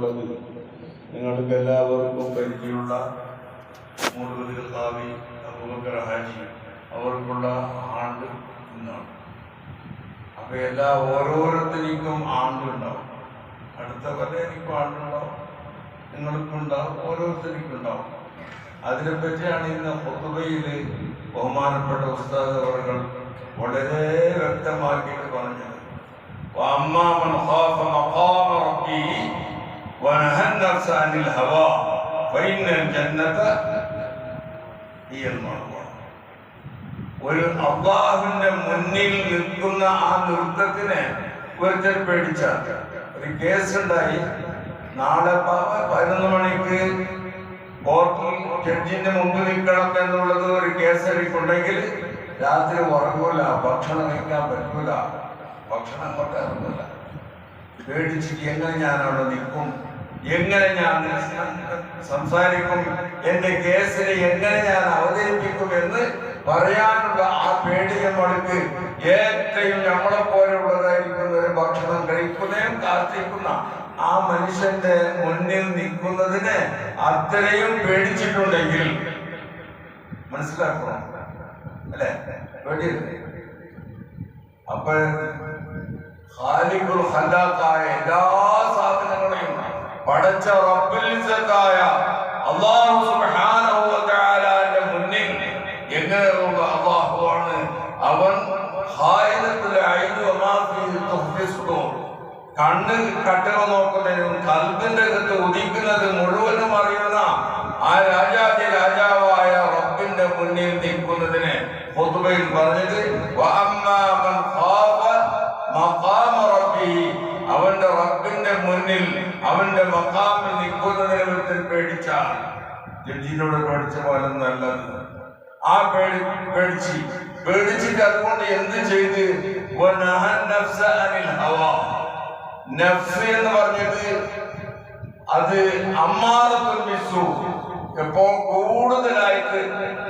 വന്നിട്ടുള്ളത് നിങ്ങൾക്ക് എല്ലാവർക്കും പരിചയമുള്ള മൂടുവതിൽ ഖാദി അബൂബക്കർ ഹാജി അവർക്കുള്ള ആണ്ട് ഇന്നാണ്. അപ്പോൾ ഓരോരുത്തർക്കും ആണ്ടുണ്ടാവും. അടുത്ത കൊല്ലം എനിക്കും ആണ്ടുണ്ടാവും, നിങ്ങൾക്കുണ്ടാവും, ഓരോരുത്തർക്കുണ്ടാവും. അതിനെപ്പറ്റിയാണ് ഇന്ന് ഖുതുബയിൽ ബഹുമാനപ്പെട്ട ഉസ്താദ് അവർ വളരെ വ്യക്തമാക്കിയിട്ട് പറഞ്ഞത്. وأما من خاف مقام ربه ونهى النفس عن الهوى فإن الجنة هي المأوى. ഒരു അല്ലാഹുവിന്റെ മുന്നിൽ നിൽക്കുന്ന ആ നൃത്തത്തിനെ ഒരുത്തർ പേടിച്ചാൽ ഒരു കേസുണ്ടായി. നാളെ 11 മണിക്ക് കോർട്ടിൽ ജഡ്ജിന്റെ മുമ്പ് നിൽക്കണം എന്നുള്ളത് ഒരു കേസ് എനിക്കുണ്ടെങ്കിൽ രാത്രി ഉറങ്ങൂല, ഭക്ഷണം കഴിക്കാൻ പറ്റൂല, ഭക്ഷണം അങ്ങോട്ട് ഇറങ്ങില്ല. പേടിച്ചിട്ട് എങ്ങനെ ഞാൻ അവിടെ നിൽക്കും, എങ്ങനെ ഞാൻ സംസാരിക്കും, എന്റെ കേസിനെ എങ്ങനെ ഞാൻ അവതരിപ്പിക്കും എന്ന് പറയാനുള്ള ആ പേടി നമ്മൾക്ക് ഏറ്റവും നമ്മളെ പോലെയുള്ളതായിരിക്കുന്ന ഒരു ഭക്ഷണം കഴിക്കുന്നതും കാത്തിരിക്കുന്ന ആ മനുഷ്യന്റെ മുന്നിൽ നിൽക്കുന്നതിന് അത്രയും പേടിച്ചിട്ടുണ്ടെങ്കിൽ മനസ്സിലാക്കണം അല്ലെ? പേടിയല്ലേ? അപ്പൊ ഖാലിഖുൽ ഖലാഖായ എല്ലാ സാധനങ്ങളെയും പടച്ച റബ്ബുൽ ഇസ്സത്തായ അല്ലാഹു സുബ്ഹാനഹു വ തആലയുടെ മുന്നിൽ എങ്ങനെയുള്ള അല്ലാഹുവാണ് അവൻ. ഖായിദത്തുൽ ഐൻ വമാ ഫീഹി തുഹ്ഫിസ്തു, കണ്ണ് കട്ടള നോക്കുന്നതിനും കൽബിന്റെ അകത്ത് ഉദിക്കുന്നത് മുഴുവനും അറിയുന്ന ആ രാജാതി രാജാവായ റബ്ബിന്റെ മുന്നിൽ നിൽക്കുന്നതിന് ഖുതുബയിൽ പറഞ്ഞത് വഅമ്മാ മൻ ഖാഫ മഖാമ റബ്ബിഹി, അവന്റെ റബ്ബിന്റെ മുന്നിൽ അവന്റെ മഖാമിൽ നിൽക്കുന്നതിനെ കുറിച്ച് പേടിച്ചാൽ, ജഡ്ജിനോട് പേടിച്ച പോലെ നല്ലത്. ആ പേടിച്ചിട്ട് അതുകൊണ്ട് എന്ത് ചെയ്ത് നഫ്സ് എന്ന് പറഞ്ഞത് അത് അമ്മാറത്തുൽ ബിസ്സൂ, എപ്പോ കൂടുതലായിട്ട്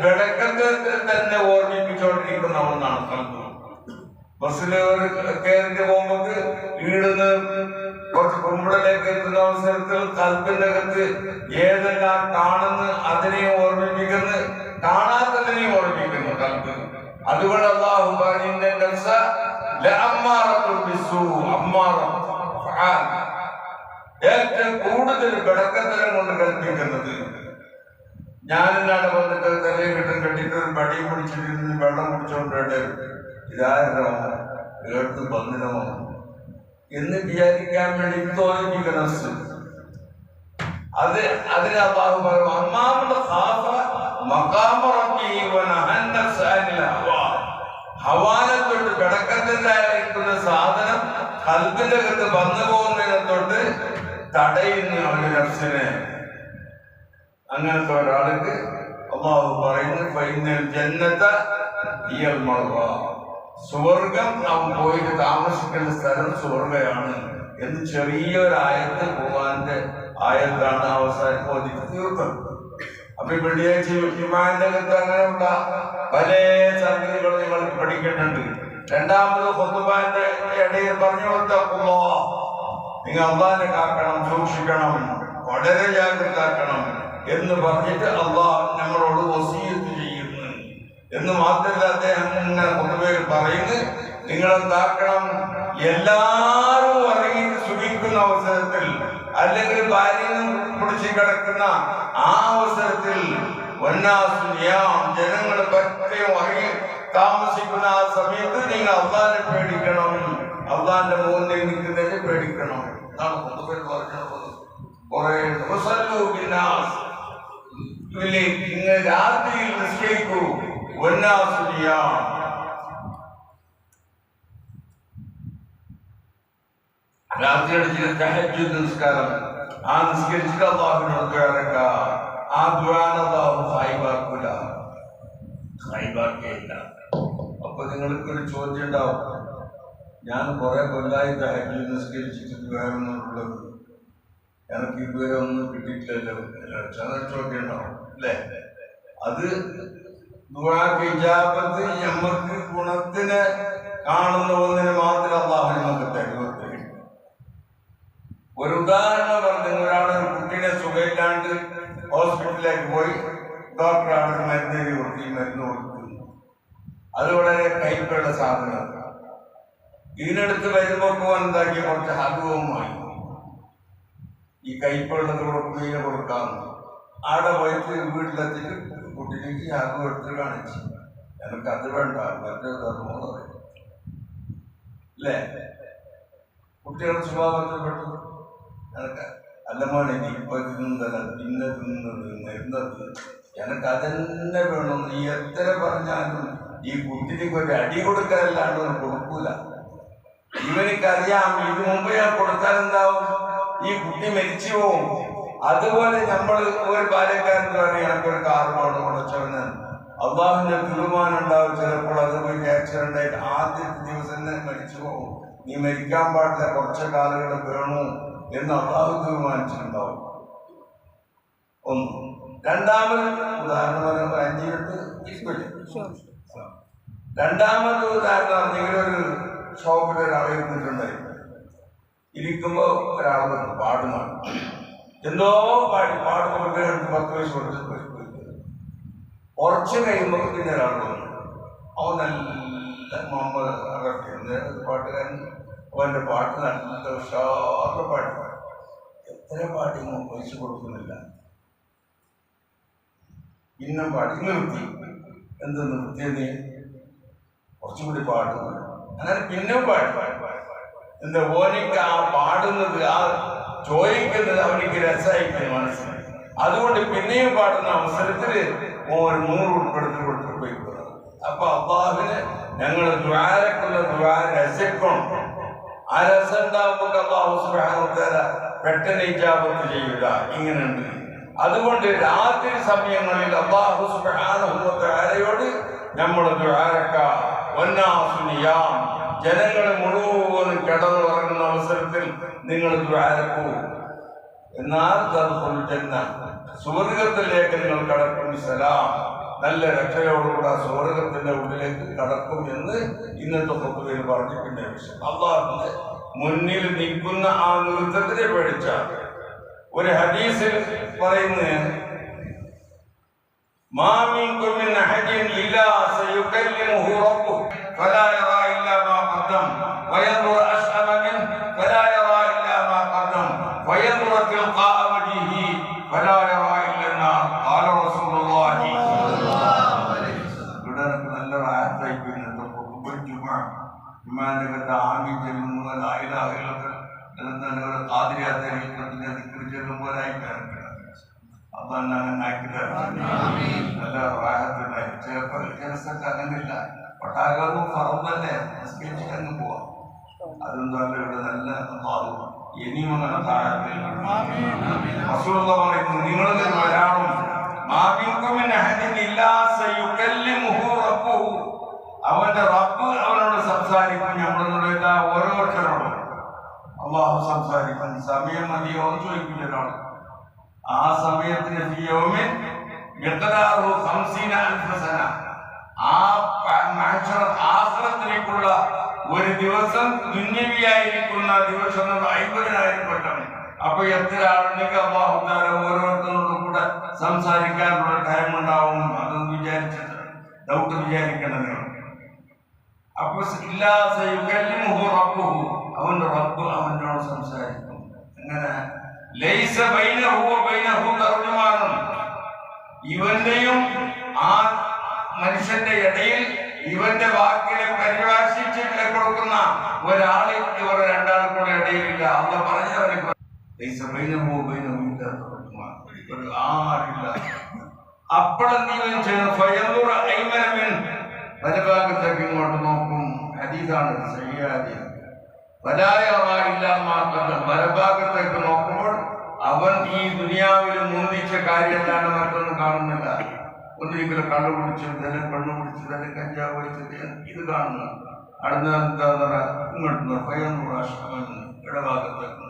കിടക്കത്തിൽ തന്നെ ഓർമ്മിപ്പിച്ചുകൊണ്ടിരിക്കുന്ന ഒന്നാണ് കൽബ്. ബസ്സില് കയറിട്ട് പോകുമ്പോൾ വീടുന്ന് കുറച്ച് കുമ്പളിലേക്ക് എത്തുന്ന അവസരത്തിൽ കൽബിന്റെ അകത്ത് ഏതെല്ലാം കാണുന്നു അതിനെയും ഓർമ്മിപ്പിക്കുന്നു, കാണാത്തതിനെയും ഓർമ്മിപ്പിക്കുന്നു കൽബ്. അതുകൊണ്ട് അല്ലാഹു ഏറ്റവും കൂടുതൽ കിടക്കത്തരം കൊണ്ട് കൽപ്പിക്കുന്നത്. ഞാനെന്നാണ് വന്നിട്ട് തലയിൽ കിട്ടും കെട്ടിട്ട് പടിയും പിടിച്ചിട്ട് വെള്ളം കുടിച്ചോണ്ട് ഇതാരോ ഏർത്ത് ബന്ധനമോ എന്ന് വിചാരിക്കാൻ വേണ്ടി തോന്നിപ്പിക്കണം. അതിന് അല്ലാഹു പറയും അമ്മാമന്റെ ഖാഫ മഖാമ റബ്ബിഹി വനഹൻ നഫ്സ അനിൽ ഹവാ, ഹവാനെ തൊട്ട് കിടക്കത്തിലായിരിക്കുന്ന സാധനം കൽബിന്റെ അകത്ത് വന്നു പോകുന്നതിനെ തൊട്ട് തടയുന്ന അവന്റെ നഫ്സിനെ. അങ്ങനത്തെ ഒരാൾക്ക് അല്ലാഹു പറയുന്നു ഫൈനൽ ജന്നത ഹിയൽ മഅവാ, സ്വർഗം അവൻ പോയിട്ട് താമസിക്കുന്ന സ്ഥലം സ്വർഗമാണ് എന്ന് ചെറിയൊരായത്ത് ഖുർആന്റെ ആയത്താണ് അവസാനം ഓതിച്ച് തീർത്തത്. അപ്പൊ വെള്ളിയാഴ്ച ജുമാന്റെ അകത്ത് അങ്ങനെയുള്ള പല സംഗതികൾ നിങ്ങൾ പഠിക്കുന്നുണ്ട്. രണ്ടാമത് ഖുതുബാന്റെ ഇടയിൽ പറഞ്ഞു കൊടുത്തോ നിങ്ങൾ അല്ലാഹുവിനെ കാക്കണം, സൂക്ഷിക്കണം, വളരെ ജാഗ്രതാക്കണം എന്ന് പറഞ്ഞിട്ട് അല്ലാഹു നമ്മളോട് വസിയത്ത് ചെയ്യുന്നു എന്ന് മാത്രമല്ല അദ്ദേഹം ഇങ്ങനെ ഖുതുബയിൽ പറയുന്നു. നിങ്ങളെന്താക്കണം, എല്ലാവരും ഉറങ്ങിയിട്ട് സുഖിക്കുന്ന അവസരത്തിൽ അല്ലെങ്കിൽ ഭാര്യനും പിടിച്ച് കിടക്കുന്ന ആ അവസരത്തിൽ ജനങ്ങൾ പറ്റയും ഉറങ്ങി താമസിക്കുന്ന ആ സമയത്ത് നിങ്ങൾ അല്ലാഹുവിനെ പേടിക്കണം, അല്ലാഹുവിന്റെ മുന്നിൽ നിൽക്കുന്നതിനെ പേടിക്കണം എന്നാണ് ഖുതുബയിൽ പറഞ്ഞത്. നിങ്ങൾ രാത്രിയിൽ നിസ്കരിക്കൂ, രാത്രി അടിച്ചിട്ട് തഹജ്ജുദ് നിസ്കാരം ആ നിസ്കരിച്ചിട്ട് അല്ലാഹുവിനോട് ദുആ, ആ ദുആനെ അല്ലാഹു ഖൈബാക്കൂല, ഖൈബാക്കില്ല. അപ്പൊ നിങ്ങൾക്ക് ഒരു ചോദ്യം ഉണ്ടാവും, ഞാൻ കുറെ കൊല്ലായി തഹജ്ജുദ് നിസ്കരിച്ചിട്ട് ദുആ എന്നുള്ളത് എനിക്ക് ഇതുവരെ ഒന്നും കിട്ടിയിട്ടില്ലല്ലോ. ചോദ്യം ഉണ്ടാവും അല്ലേ? അത് ദുആക്ക് ഇജാബത്ത് നമുക്ക് ഗുണത്തിന് കാണുന്ന ഒന്നിന് മാത്രം അല്ലാഹു നമുക്ക് തരുവ. ഒരു ഉദാഹരണം പറഞ്ഞു സുഖമില്ലാണ്ട് ഹോസ്പിറ്റലിലേക്ക് പോയി ഡോക്ടർ അവിടെ മരുന്ന് കൊടുത്ത് ഈ മരുന്ന് കൊടുക്കുന്നു. അത് വളരെ കയ്പുള്ള സാധനം. ഇതിനടുത്ത് വരുമ്പോൾ എന്താക്കി കുറച്ച് ഹലുവവും വാങ്ങി ഈ കയ്പുള്ളത് കൊടുക്കുകയും കൊടുക്കാമെന്ന്. അവിടെ പോയിട്ട് വീട്ടിലെത്തിയിട്ട് കുട്ടിക്ക് ഹലുവ എടുത്ത് കാണിച്ചു. എനിക്ക് അത് വേണ്ട, മറ്റേ ധർമ്മം പറയും അല്ലേ? കുട്ടികളുടെ സ്വഭാവത്തിൽപ്പെട്ടു എനിക്ക് അല്ല മോനെ ഇപ്പൊ തിന്നതല്ല പിന്നെ തിന്നത് മരുന്നത് എനിക്ക് അതന്നെ വേണം. നീ എത്ര പറഞ്ഞാലും ഈ കുട്ടിക്ക് ഒരു അടി കൊടുക്കാനല്ലാണ്ട് കൊടുക്കൂല. ഇവനിക്കറിയാം ഇത് മുമ്പ് ഞാൻ കൊടുത്താൽ എന്താവും, ഈ കുട്ടി മരിച്ചു പോവും. അതുപോലെ നമ്മൾ ഒരു ബാല്യക്കാരൻ പറയും എനിക്കൊരു കാർ വേണം കൊടുച്ചവന്, അള്ളാഹുവിന്റെ തീരുമാനം ഉണ്ടാവും. ചിലപ്പോൾ അത് വലിയ ആക്സിഡന്റ് ആയിട്ട് ആദ്യത്തെ ദിവസം തന്നെ മരിച്ചു പോകും. നീ മരിക്കാൻ പാടില്ല, കുറച്ച് കാലുകൾ വേണു എന്ന് അള്ളാഹു തീരുമാനിച്ചിട്ടുണ്ടാവും. ഒന്ന്. രണ്ടാമത് ഉദാഹരണം 5 മിനിറ്റ് ഇരിക്കില്ല. രണ്ടാമത് ഉദാഹരണം, നിങ്ങളൊരു ഷോപ്പിൽ ഒരാൾ ഇരുന്നിട്ടുണ്ടായി. ഇരിക്കുമ്പോൾ ഒരാൾ വന്നു പാടുന്നാണ്, എന്തോ പാടുമ്പോൾ 10 വയസ്സ് കൊടുത്ത് കുറച്ച് കഴിയുമ്പോൾ പിന്നെ ഒരാൾ വന്നു. അവൻ നല്ല മുഹമ്മദ് അറബി പാട്ടുകാരൻ. അവൻ്റെ പാട്ട് നല്ല ഉഷാറുള്ള പാട്ട്. എത്ര പാട്ടിങ്ങും പൈസ കൊടുക്കുന്നില്ല. പിന്നെ പാടി നിർത്തി. എന്ത് നിർത്തിയെന്ന്? കുറച്ചുകൂടി പാടുന്നു. അങ്ങനെ പിന്നെ പാടി എന്താ ഓനിക്ക് ആ പാടുന്നത്, ആ ചോദിക്കുന്നത് അവനിക്ക് രസമായിട്ട് മനസ്സിലായി. അതുകൊണ്ട് പിന്നെയും പാടുന്ന അവസരത്തിൽ 100 ഉൾപ്പെടുത്തി പോയിക്കുന്നത്. അപ്പൊ അള്ളാഹുവിന് ഞങ്ങൾ ദ്വാരക്കുള്ള രസിക്കണം. ആ രസം ഉണ്ടാകുമ്പോൾ അള്ളാഹു സുബ്ഹാനഹു വ തആല പെട്ടെന്ന് ഇജാബത്ത് ചെയ്യുക. ഇങ്ങനെയുണ്ട്. അതുകൊണ്ട് രാത്രി സമയങ്ങളിൽ അള്ളാഹു സുബ്ഹാനഹു വ തആലയോട് നമ്മൾ ജനങ്ങൾ മുഴുവനും കിടന്നുറങ്ങുന്ന അവസരത്തിൽ നിങ്ങൾ ദ്വാരക്കൂ. എന്നാൽ സ്വർഗത്തിലേക്ക് നിങ്ങൾ കടക്കും. സലാം, നല്ല രക്ഷയോടുകൂടെ സ്വർഗത്തിന്റെ ഉള്ളിലേക്ക് കടക്കും എന്ന് ഇന്നത്തെ ഖുതുബയിൽ പറഞ്ഞു. പിന്നെ അള്ളാഹുവിന്റെ മുന്നിൽ നിൽക്കുന്ന ആ നൃത്തത്തിനെ പേടിച്ച ഒരു ഹദീസിൽ പറയുന്നത്, മാ മിൻകും മിൻ അഹദിൻ ഇല്ലാ സയുകല്ലിമുഹു റബ്ബുഹു ഫലാ യറാ ഇല്ലാ മാ ഖദ്ദം വയൻദുറു അശ്അമ മിൻ ഫലാ യറാ ഇല്ലാ മാ ഖദ്ദം വയൻദുറു തിൽഖാഅ വജ്ഹിഹി ഫലാ യറാ ഇല്ലാ നാർ ഖാല റസൂലുള്ളാഹി സ്വല്ലല്ലാഹു അലൈഹി വസല്ലം. ഇവിടെ നല്ല ആയത്തായി പിന്നെ ഖുതുബുൽ ജുമുഅ ഇമാന്റെ കഥ ആമി ചെല്ലുന്ന ലാ ഇലാഹ ഇല്ലല്ലാഹ് ഖാദിരിയ തരീഖത്തിന്റെ ദിക്ർ ചെല്ലുമ്പോഴായി കാണുന്നത്. അതാണ് നല്ല റാഹത്തുണ്ടായി. ചില സ്ഥലത്ത് അങ്ങനെയില്ല. ഒട്ടാകൊന്നും പറമ്പല്ലേ നിസ്കരിച്ചിട്ടങ്ങ് പോവാം. അതെന്താ ഇവിടെ നല്ല ഇനിയും അങ്ങനെ താഴത്തിൽ പറയുന്നു, നിങ്ങളിൽ ഒരാളും അവന്റെ റബ്ബ് അവനോട് സംസാരിക്കും. നമ്മളോട് എല്ലാ ഓരോരുത്തരോടും അള്ളാഹു സംസാരിക്കും. സമയം മതിയോ എന്ന് ചോദിക്കില്ല ഒരാൾ. ആ സമയത്തിന് ആഖിറത്തിലേക്കുള്ള ഒരു ദിവസം ദുന്യവിയായിരിക്കുന്ന ദിവസം 50,000 പെട്ടെന്ന്. അപ്പൊ എത്ര ആളുണ്ടെങ്കിൽ അല്ലാഹു തആല ഓരോരുത്തരോടും കൂടെ സംസാരിക്കാനുള്ള ടൈം ഉണ്ടാവും. അതൊന്നും വിചാരിച്ചിട്ട് ഡൗട്ട് വിചാരിക്കണം. അപ്പൊ അവന്റെ റബ്ബ് അവനോട് സംസാരിക്കും. അങ്ങനെ ലൈസ ബൈനഹു വബൈനഹു തർജുമാൻ, ഇവന്റെയും ആ മനുഷ്യന്റെ ഇടയിൽ ഇവന്റെ വാക്കിനെ പരിഭാഷിച്ചിട്ട് കൊടുക്കുന്ന ഒരാളെ ഇവർ രണ്ടാൾക്കുള്ള ഇടയിലില്ല. അള്ളാഹു പറഞ്ഞവരെ ലൈസ ബൈനഹു വബൈനഹു തർജുമാൻ, ഒരു ആരില്ല. അപ്പോഴെന്തെങ്കിലും ചെയ്യുന്നു ഫയൻദുറ അയ്മന മിൻ, വലഭാഗത്തേക്ക് ഇങ്ങോട്ട് നോക്കും. ഹദീസാണ് സഹിയാദി. വലഭാഗത്തേക്ക് നോക്കുമ്പോൾ അവൻ ഈ ദുനിയാവിൽ മുന്തിച്ച കാര്യമല്ലാണ്ട് മറ്റൊന്നും കാണുന്നില്ല. ഒന്നിരിക്കലും കണ്ണുപിടിച്ചു, തന്നെ പെണ്ണുപിടിച്ചു, തന്നെ കഞ്ചാവ് പിടിച്ചത് ഇത് കാണുന്നു. അടുത്ത എന്താ ഇങ്ങോട്ട് ഭയന്നുകൂടാശ്രമെന്ന് ഇടഭാഗത്തേക്ക്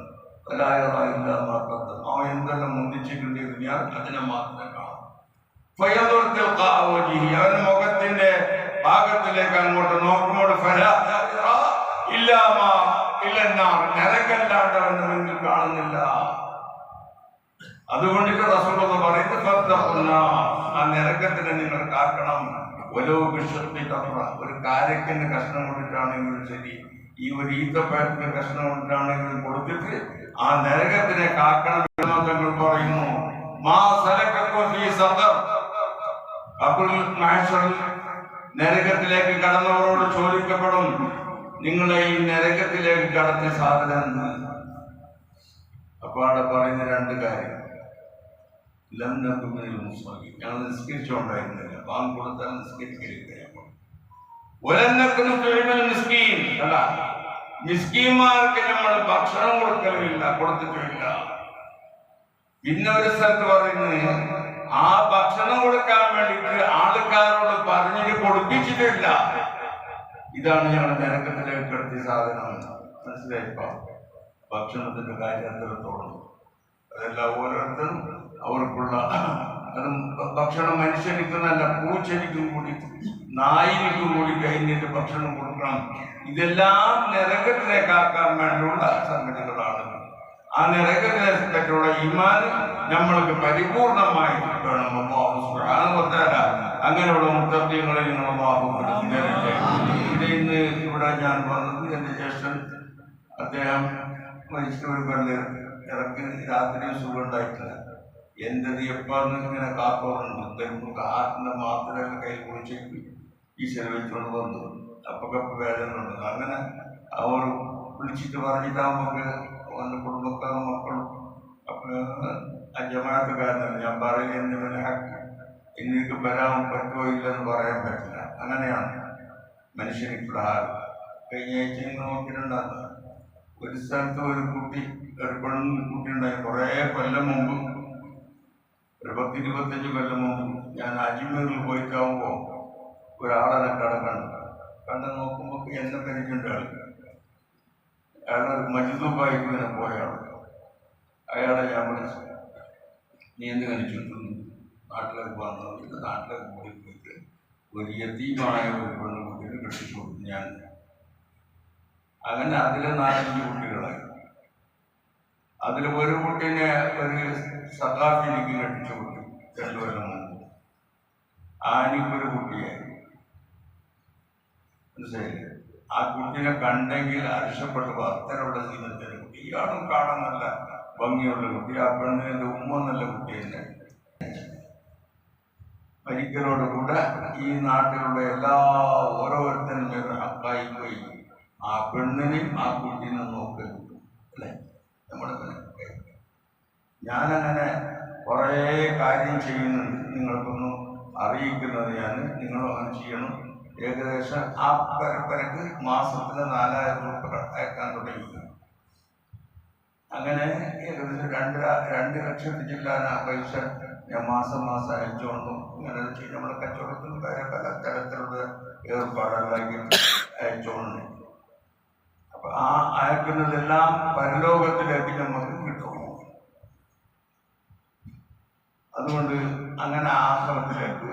വലായറായില്ല മാർക്കത്ത്. അവൻ എന്തെല്ലാം മുന്തിച്ചിട്ടുണ്ട് ദുനിയാവിൽ അതിനെ മാത്രമേ കാണും. അവന്റെ മുഖത്തിന്റെ ഭാഗത്തിലേക്ക് അങ്ങോട്ട് നോക്കുമ്പോൾ നരകല്ലാണ്ട് അവന്റെ മുന്നിൽ കാണുന്നില്ല. അതുകൊണ്ടിട്ട് റസൂലുള്ളാഹി പറയുന്നത് ആ നരകത്തിനെ നിങ്ങൾ കാക്കണം. ഓരോ ഒരു കാരക്കിന്റെ കഷ്ണം കൊണ്ടിട്ടാണെങ്കിലും ശരി, ഈ ഒരു ഈത്തപ്പഴത്തിന്റെ കഷ്ണം കൊണ്ടിട്ടാണെങ്കിലും കൊടുത്തിട്ട് ആ നരകത്തിനെ കാക്കണം എന്ന് തങ്ങൾ പറയുന്നു. മാ സലകക്കും ഫീ സഖർ. അപ്പോൾ നരകത്തിലേക്ക് കടന്നവരോട് ചോദിക്കപ്പെടും, നിങ്ങളെ ഈ നരകത്തിലേക്ക് കടത്തിയ സാധനം എന്ന്. അപ്പൊ അവിടെ പറയുന്ന രണ്ട് കാര്യം, ഞങ്ങൾ നിസ്കരിച്ചുകൊണ്ടായിരുന്നില്ല, ബാങ്ക് കൊടുത്താൽ നിസ്കരിക്കലില്ല. മിസ്കീന്മാർക്ക് നമ്മൾ ഭക്ഷണം കൊടുക്കലുമില്ല, കൊടുത്തിട്ടില്ല. പിന്നെ ഒരു സ്ഥലത്ത് പറയുന്നത്, ആ ഭക്ഷണം കൊടുക്കാൻ വേണ്ടിയിട്ട് ആൾക്കാരോട് പറഞ്ഞിട്ട് കൊടുപ്പിച്ചിട്ടില്ല. ഇതാണ് ഞങ്ങൾ നരകത്തിലേക്ക് കടത്തിയ സാധനം. മനസ്സിലായിപ്പോ ഭക്ഷണത്തിന്റെ കാര്യം അത്രത്തോളം. അതെല്ലാം ഓരോരുത്തരും അവർക്കുള്ള അതും ഭക്ഷണം മനുഷ്യനിക്ക് നല്ല പൂച്ചനിക്കും കൂടി നായിനിക്കും കൂടി കഴിഞ്ഞിട്ട് ഭക്ഷണം കൊടുക്കണം. ഇതെല്ലാം നരകത്തിലേക്കാക്കാൻ വേണ്ടിയുള്ള സംഗതികളാണ്. ആ നരകത്തിനെ പറ്റിയുള്ള ഈമാൻ നമ്മൾക്ക് പരിപൂർണമായി വേണം. അങ്ങനെയുള്ള മുത്തഖ്വീങ്ങളെ നിങ്ങൾ അല്ലാഹുപ്പെടുത്തി. ഇത് ഇന്ന് ഇവിടെ ഞാൻ വന്നത് എൻ്റെ ജ്യേഷ്ഠൻ അദ്ദേഹം മരിച്ചൊരു പെണ്ണ് ഇറക്കി രാത്രി സുഖം ഉണ്ടായിട്ടില്ല. എൻ്റെത് എപ്പോഴും ഇങ്ങനെ കാത്തോറുണ്ട്. ഹാർട്ടിൻ്റെ മാത്രമല്ല കൈ കുളിച്ചേക്ക് ഈ ചെലവിച്ചുകൊണ്ട് വന്നു. അപ്പൊക്കെ വേദന ഉണ്ട്. അങ്ങനെ അവർ വിളിച്ചിട്ട് പറഞ്ഞിട്ടാകുമ്പോൾ അവൻ്റെ കുടുംബക്കാരും മക്കളും ജമാഅത്തുകാരനല്ല. ഞാൻ പറയുന്നത് എനിക്ക് വരാൻ പറ്റുമോ ഇല്ലെന്ന് പറയാൻ പറ്റില്ല. അങ്ങനെയാണ് മനുഷ്യനിക്കുള്ള ഹാൽ. കഴിഞ്ഞ ആഴ്ച നോക്കിയിട്ടുണ്ടാകുന്നത് ഒരു സ്ഥലത്ത് ഒരു പെൺകുട്ടി ഉണ്ടായി. കുറേ കൊല്ലം മുമ്പ്, ഒരു 10-25 കൊല്ലം മുമ്പ് ഞാൻ അജ്മീറിൽ പോയിട്ടാകുമ്പോൾ ഒരാളെ കണ്ട് നോക്കുമ്പോൾ എന്നെ പരിചയമുണ്ട്. അയാളൊരു മജ്ദൂബായിട്ട് ഇങ്ങനെ പോയാണ്. അയാളെ ഞാൻ വിളിച്ചു, നീ എന്ത് കണിച്ചിട്ടുന്നു? നാട്ടിലേക്ക് വന്നു. ഇത് നാട്ടിലേക്ക് പോയിട്ട് ഒരു യതീമായ ഒരു പെൺകുട്ടിയെ കെട്ടിച്ചു കൊടുത്തു ഞാൻ. അങ്ങനെ അതിൽ 4-5 കുട്ടികളായി. അതിൽ ഒരു കുട്ടീനെ ഒരു സഖാഫിലേക്ക് കെട്ടിച്ചു കൊടുത്തു 2 കൊല്ലം മുമ്പ്. ആനിക്കൊരു കുട്ടിയായി. മനസ്സിലായില്ലേ? ആ കുട്ടീനെ കണ്ടെങ്കിൽ അരിശപ്പെട്ട് അത്തരമുള്ള ജീവിതത്തിൻ്റെ കുട്ടി. ഇയാളും കാണാൻ നല്ല ഭംഗിയുള്ള കുട്ടി. ആ പെണ്ണിൻ്റെ ഉമ്മ നല്ല കുട്ടി തന്നെ. ഒരിക്കലോടുകൂടെ ഈ നാട്ടിലുള്ള എല്ലാ ഓരോരുത്തരും ഹക്കായി പോയി ആ പെണ്ണിനെയും ആ കുട്ടീനെ നോക്കലുണ്ട് അല്ലേ? നമ്മുടെ ഞാനങ്ങനെ കുറേ കാര്യം ചെയ്യുന്നുണ്ട്. നിങ്ങൾക്കൊന്നും അറിയിക്കുന്നത് ഞാൻ. നിങ്ങളും അങ്ങനെ ചെയ്യണം. ഏകദേശം ആ പരപ്പരക്ക് മാസത്തിന് 4000 രൂപ അയക്കാൻ തുടങ്ങി. അങ്ങനെ ഏകദേശം 2 ലക്ഷത്തിൽ ചെല്ലാൻ ആ പൈസ ഞാൻ മാസം അയച്ചുകൊണ്ടും ഇങ്ങനെ ചെയ്ത് നമ്മുടെ കച്ചവടത്തിന് പല തരത്തിലുള്ള ഏർപ്പാടുകളാക്കി അയച്ചുകൊണ്ട്. അപ്പൊ ആ അയക്കുന്നതെല്ലാം പരലോകത്തിലേക്ക് നമുക്ക് കിട്ടും. അതുകൊണ്ട് അങ്ങനെ ആ സ്ഥലത്തിലേക്ക്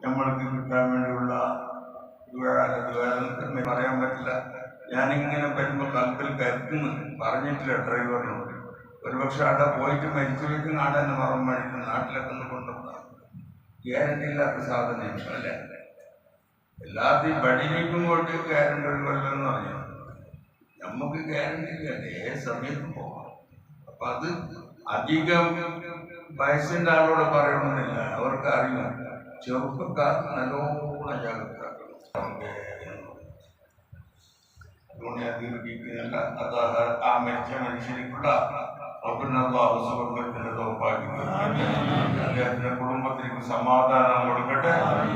നമ്മൾക്ക് കിട്ടാൻ വേണ്ടിയുള്ള പറയാൻ പറ്റില്ല. ഞാനിങ്ങനെ വരുമ്പോൾ കൽപ്പിൽ കരുത്തുന്നു പറഞ്ഞിട്ടില്ല ഡ്രൈവറിനോട്. ഒരുപക്ഷെ അവിടെ പോയിട്ട് മരിച്ചു വെച്ച് നാടെന്നെ മറം മേടിക്കും. നാട്ടിലൊക്കെ ഒന്ന് കൊണ്ടുപോകാം. ഗ്യാരണ്ടി ഇല്ലാത്ത സാധനം അല്ലേ? എല്ലാத்தைയും ബടിയിലേക്കും കൊണ്ട് ഗ്യാരണ്ടി ഒരു കൊല്ലം എന്ന് പറഞ്ഞു. നമുക്ക് ഗ്യാരണ്ടി ഇല്ല, ഏത് സമയത്തും പോകാം. അപ്പൊ അത് അധികം വയസ്സിൻ്റെ ആളോട് പറയണമെന്നില്ല. അവർക്ക് അറിയാം. ചെറുപ്പക്കാർ നല്ലോണം ജാഗ്രത ആ മരിച്ച മനുഷ്യനിക്കുള്ള സുവർഗത്തിന്റെ ദൗർഭാഗ്യം അദ്ദേഹത്തിന്റെ കുടുംബത്തിലേക്ക് സമാധാനം കൊടുക്കട്ടെ.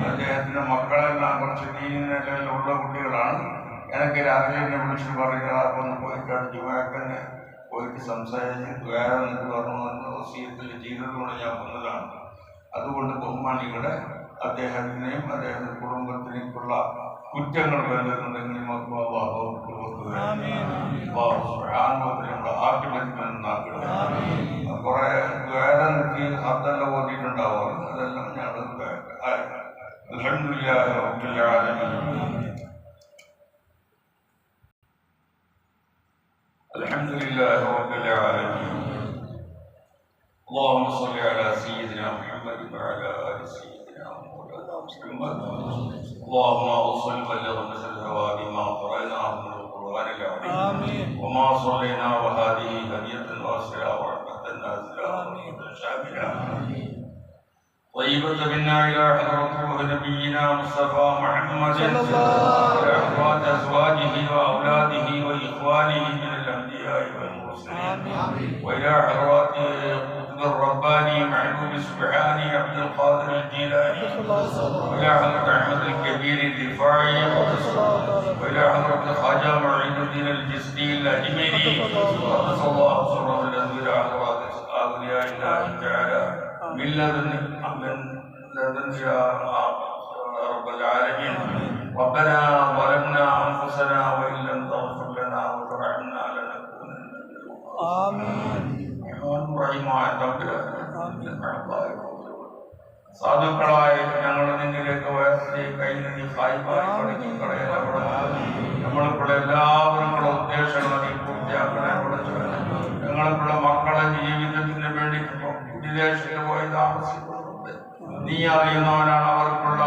അദ്ദേഹത്തിന്റെ മക്കളെല്ലാം കുറച്ച് ദീനിലുള്ള കുട്ടികളാണ്. എനിക്ക് രാത്രി എന്നെ വിളിച്ചിട്ട് പറയുന്ന പോയിട്ടാണ് ജുമാക്കന്നെ പോയിട്ട് സംസാരിച്ച് വേറെ എന്നിട്ട് പറഞ്ഞു വസീയത്തിൽ ചെയ്തതുകൊണ്ട് ഞാൻ വന്നതാണ്. അതുകൊണ്ട് ബഹുമാനികളെ അദ്ദേഹത്തിനെയും അദ്ദേഹത്തിന്റെ കുടുംബത്തിലേക്കുള്ള കുറ്റങ്ങൾ വരുന്നുണ്ടെങ്കിൽ കുറെ വേറെ നിർത്തി അതെല്ലാം ഓതിയിട്ടുണ്ടാവും. അതെല്ലാം ഞാൻ അൽഹംദുലില്ലാഹി റബ്ബിൽ ആലമീൻ. الحمد لله رب العالمين اللهم صل على سيدنا محمد وعلى آل سيدنا محمد. اللهم أوصل بلغ مثل هوادي ما قرأناه من القرآن العظيم وما صلينا وهذه هدية واصلة ورحمة نازلة ورحمة شاملة طيبة منا إلى حضرة روح نبينا مصطفى محمد إلى أحوال أزواجه وأولاده وإخوانه من الأنبياء والمرسلين وإلى حضرات الرباني محبوب سبحانه عبد القادر الجيلاني وإلى حضرة أحمد الكبير الرفاعي وإلى حضرة الخواجة معين الدين الجسدي الأجمري قدس الله سره الذي إلى حضرات أولياء الله تعالى من لدن يا رب العالمين. ربنا ظلمنا أنفسنا وإن لم تغفر لنا وترحمنا لنكونن من സാധുക്കളായ ഞങ്ങൾ നിന്നിലേക്ക് വയസ്സിലെ കൈനീ സായിപ്പായി പഠിച്ചു നമ്മൾക്കുള്ള എല്ലാവർക്കുള്ള ഉദ്ദേശങ്ങൾ നീ പൂർത്തിയാക്കണേ. ഞങ്ങൾക്കുള്ള മക്കളെ ജീവിതത്തിന് വേണ്ടി വിദേശത്ത് പോയി താമസിക്കുന്നുണ്ട്. നീ അറിയുന്നവനാണ്. അവർക്കുള്ള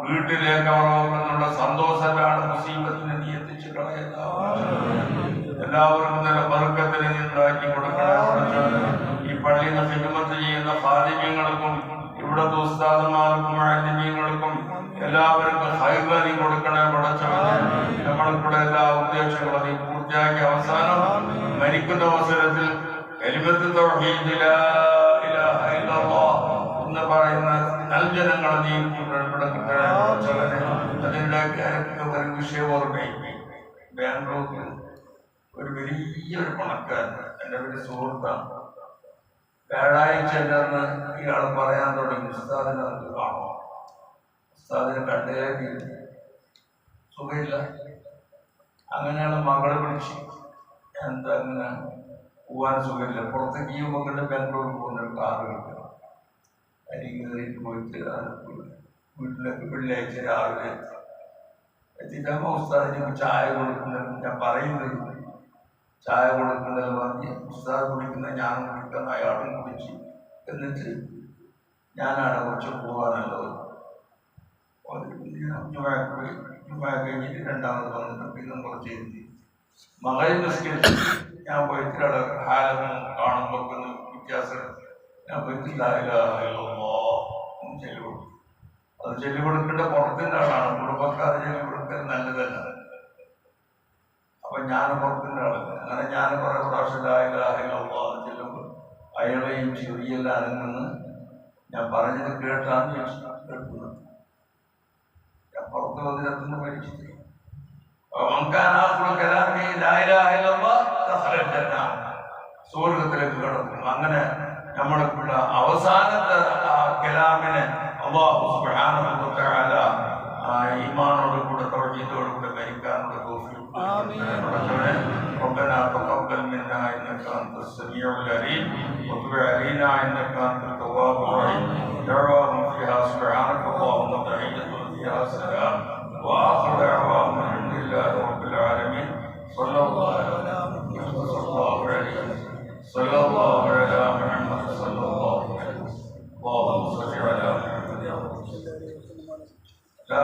വീട്ടിലേക്ക് അവർ നോക്കുന്നുള്ള സന്തോഷമാണ് മുസീബത്തിന് നീ എത്തിച്ചു കളയുന്ന. എല്ലാവർക്കും നല്ല ബർക്കത്തിന് നീ ഉണ്ടാക്കി കൊടുക്കണേ. ഈ പള്ളിയിൽ ഖിദ്മത്ത് ചെയ്യുന്ന ഖാദിമീങ്ങൾക്കും ഇവിടുത്തെ ഉസ്താദുമാർക്കും മുഅല്ലിമീങ്ങൾക്കും എല്ലാവർക്കും ഖൈർ നീ കൊടുക്കണേ. പടച്ചവനെ നമ്മൾക്കുള്ള എല്ലാ ഉദ്ദേശങ്ങളും നീ പൂർത്തിയാക്കി അവസാനം മരിക്കുന്ന അവസരത്തിൽ കലിമത്ത് തൗഹീദ് ലാ ഇലാഹ ഇല്ലല്ലാഹ് എന്ന് പറയുന്ന നൽജനങ്ങളെ നീ കിട്ടണേ. അതിൻ്റെ ഒരു വിഷയം ഓർമ്മയും ബാംഗ്ലൂരിൽ ഒരു വലിയൊരു പണക്കാരൻ എൻ്റെ ഒരു സുഹൃത്താണ്. വ്യാഴാഴ്ച എൻ്റെ അന്ന് ഇയാൾ പറയാൻ തുടങ്ങി, ഉസ്താദിനെ നമുക്ക് കാണുമോ, ഉസ്താദിനെ കണ്ടേ സുഖമില്ല. അങ്ങനെയാണ് മകളെ വിളിച്ച് എന്താ അങ്ങനെ പോകാൻ സുഖമില്ല, പുറത്തേക്ക് ഈ മകളുടെ ബാംഗ്ലൂരിൽ പോകുന്ന ഒരു കാറ് കിട്ടണം. അരികെ കയറിയിട്ട് പോയിട്ട് വീട്ടിലേക്ക് വെള്ളിയാഴ്ച രാവിലെ എത്തിയിട്ടാകുമ്പോൾ ഉസ്താദിന് ചായ കൊടുക്കുന്നത് ഞാൻ പറയുന്നത്, ചായ കൊടുക്കുന്നത് പറഞ്ഞ് ഉസ്താദ് കുടിക്കുന്ന ഞാനും കുടിക്കുന്ന അയാളും കുടിച്ച് എന്നിട്ട് ഞാനാണ് കുറച്ച് പോകാനല്ലോ. ജുമാ കഴിഞ്ഞിട്ട് രണ്ടാമത് വന്നിട്ട് പിന്നെ കുറച്ച് എഴുതി മകളെ നിസ്കരിച്ച് ഞാൻ പോയിട്ട് ഹാലം കാണുമ്പോൾ വ്യത്യാസം ഞാൻ പോയിട്ട് ചെല്ലു കൊടുത്തു. അത് ചെല്ലു കൊടുക്കേണ്ട പുറത്തിൻ്റെ ആളാണ്, കുടുംബക്കാർ ചെല്ലു കൊടുക്കാൻ നല്ലതല്ല. അപ്പൊ ഞാൻ പുറത്തിൻ്റെ ആളല്ല. അങ്ങനെ ഞാൻ കുറെ പ്രാവശ്യം ചെല്ലുമ്പോൾ അയാളെയും ചെറിയെല്ലാം അനങ്ങുന്നു. ഞാൻ പറഞ്ഞത് കേട്ടാണ് കേൾക്കുന്നത്. ഞാൻ പുറത്ത് വന്നിടത്തുനിന്ന് മരിച്ചിട്ട് സ്വർഗത്തിലേക്ക് കടന്നു. അങ്ങനെ നമ്മൾക്കുള്ള അവസാനത്തെ ആ കലാമിനെ അല്ലാഹു സുബ്ഹാനഹു വ തആല ഈമാനോട് കൂടെ തൗഹീദോട് കൂടെ മരിക്കാനുള്ള തൗഫീഖ് ربنا تقبل منا انك انت السميع العليم وتب علينا انك انت التواب الرحيم. دعواهم فيها سبحانك اللهم تحيتهم فيها سلام واخر دعواهم الحمد لله رب العالمين. صلى الله على محمد صلى الله على محمد صلى الله عليه وسلم. اللهم صل على محمد.